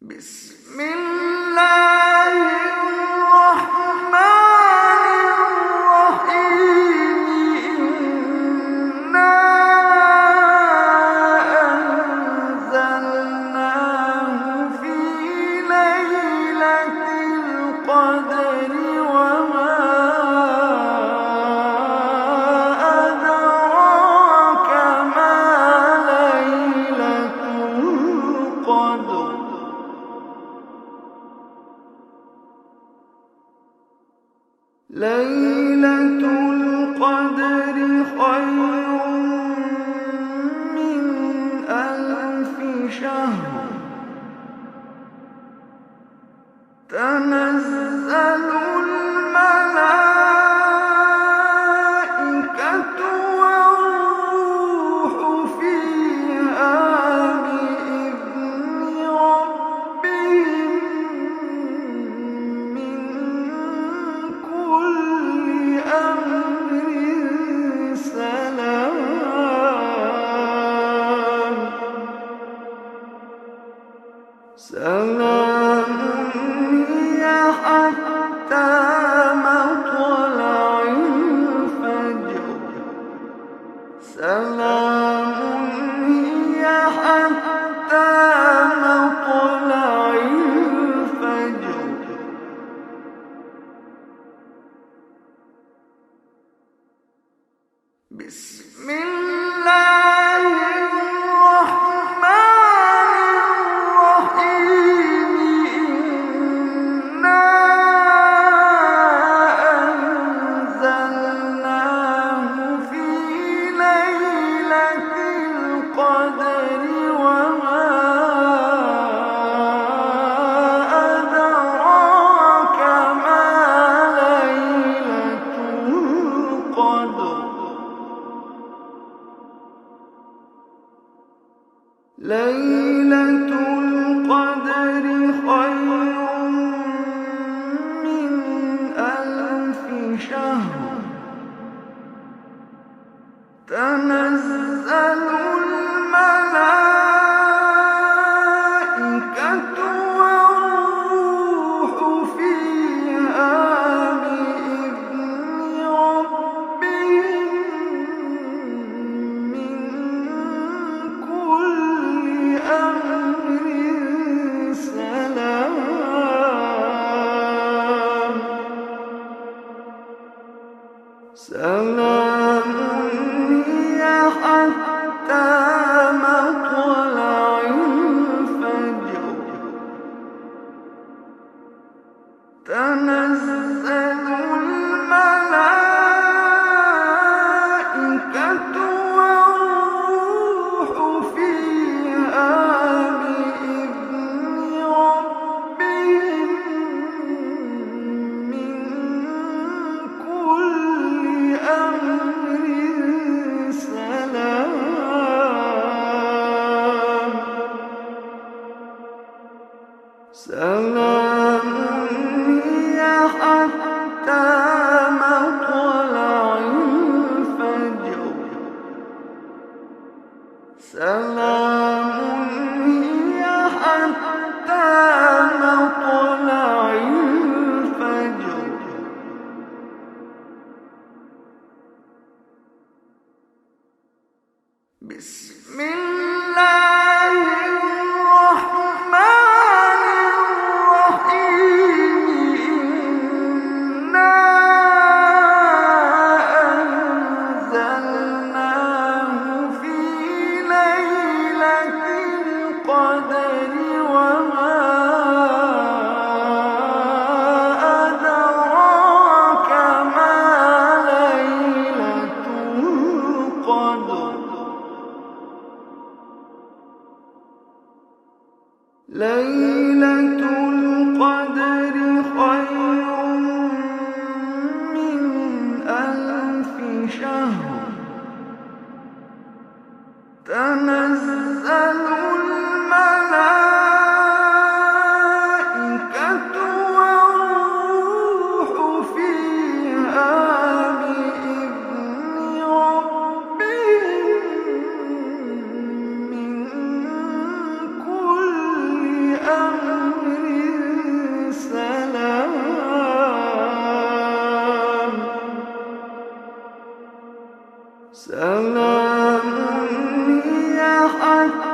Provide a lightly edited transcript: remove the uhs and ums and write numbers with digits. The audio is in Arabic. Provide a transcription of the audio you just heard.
بسم الله الرحمن الرحيم إنا أنزلناه في ليلة القدر وما أدراك ما ليلة القدر ليلة القدر خير من ألف شهر تنزل الملائكة والروح فيها بإذن ربهم من كل أمر سلام هي حتى مطلع الفجر سلام هي حتى مطلع الفجر بسم الله الرحمن الرحيم إنا أنزلناه في ليلة القدر وما أدراك ما ليلة القدر ليلة القدر خير من ألف شهر تنزل الملائكة والروح فيها بإذن ربهم من كل أمر سلام هي حتى مطلع الفجر تنزل الملائكة والروح فيها بإذن ربهم من كل أمر سلام هي حتى مطلع الفجر سلام هي حتى مطلع الفجر بسم الله الرحمن الرحيم إنا أنزلناه في ليلة القدر وما أدراك ما ليلة القدر ليلة القدر خير من ألف شهر تنزل الملائكة والروح فيها بإذن ربهم من كل أمر سلام هي حتى